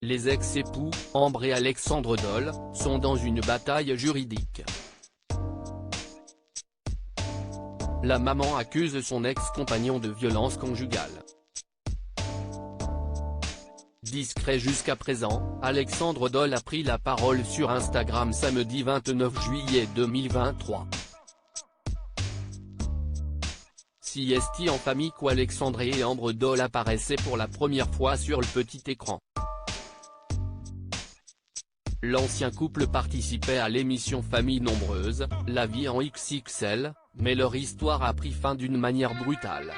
Les ex-époux, Ambre et Alexandre Doll, sont dans une bataille juridique. La maman accuse son ex-compagnon de violence conjugale. Discret jusqu'à présent, Alexandre Doll a pris la parole sur Instagram samedi 29 juillet 2023. Siesti en famille qu'Alexandre et Ambre Doll apparaissaient pour la première fois sur le petit écran. L'ancien couple participait à l'émission Famille nombreuse, La vie en XXL, mais leur histoire a pris fin d'une manière brutale.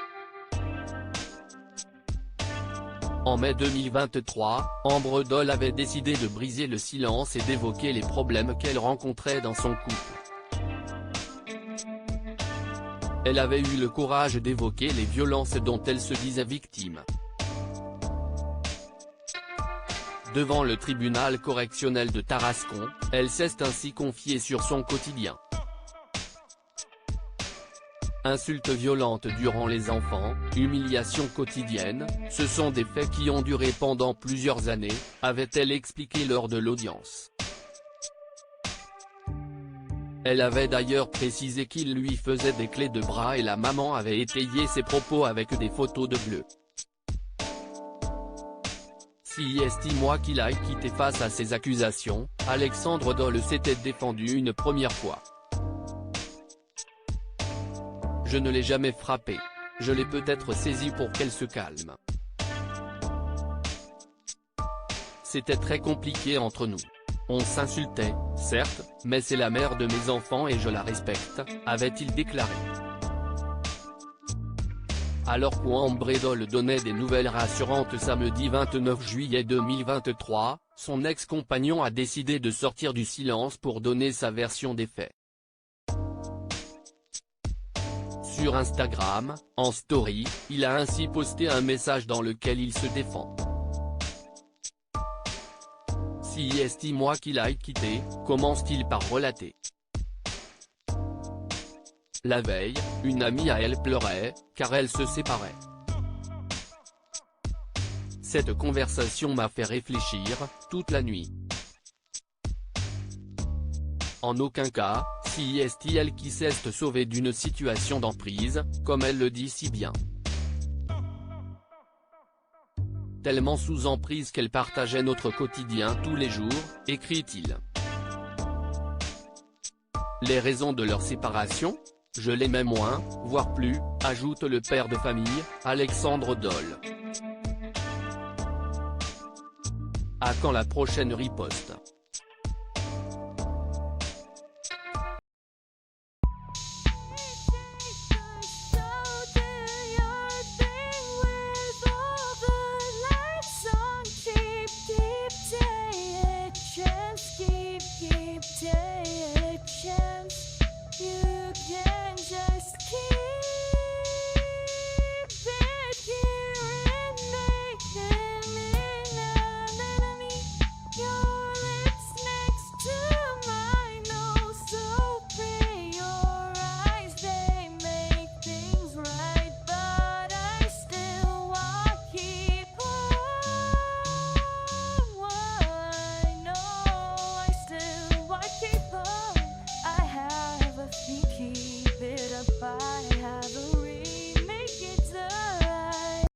En mai 2023, Ambre Doll avait décidé de briser le silence et d'évoquer les problèmes qu'elle rencontrait dans son couple. Elle avait eu le courage d'évoquer les violences dont elle se disait victime. Devant le tribunal correctionnel de Tarascon, elle s'est ainsi confiée sur son quotidien. Insultes violentes durant les enfants, humiliations quotidiennes, ce sont des faits qui ont duré pendant plusieurs années, avait-elle expliqué lors de l'audience. Elle avait d'ailleurs précisé qu'il lui faisait des clés de bras et la maman avait étayé ses propos avec des photos de bleu. Si estime-moi qu'il a quitté face à ces accusations, Alexandre Doll s'était défendu une première fois. Je ne l'ai jamais frappée. Je l'ai peut-être saisie pour qu'elle se calme. C'était très compliqué entre nous. On s'insultait, certes, mais c'est la mère de mes enfants et je la respecte, avait-il déclaré. Alors qu'Ambre Doll donnait des nouvelles rassurantes samedi 29 juillet 2023, son ex-compagnon a décidé de sortir du silence pour donner sa version des faits. Sur Instagram, en story, il a ainsi posté un message dans lequel il se défend. Si estime-moi qu'il a quitté, commence-t-il par relater. La veille, une amie à elle pleurait, car elle se séparait. Cette conversation m'a fait réfléchir, toute la nuit. En aucun cas, si est-elle qui s'est sauvée d'une situation d'emprise, comme elle le dit si bien. Tellement sous emprise qu'elle partageait notre quotidien tous les jours, écrit-il. Les raisons de leur séparation ? Je l'aimais moins, voire plus, ajoute le père de famille, Alexandre Doll. À quand la prochaine riposte ?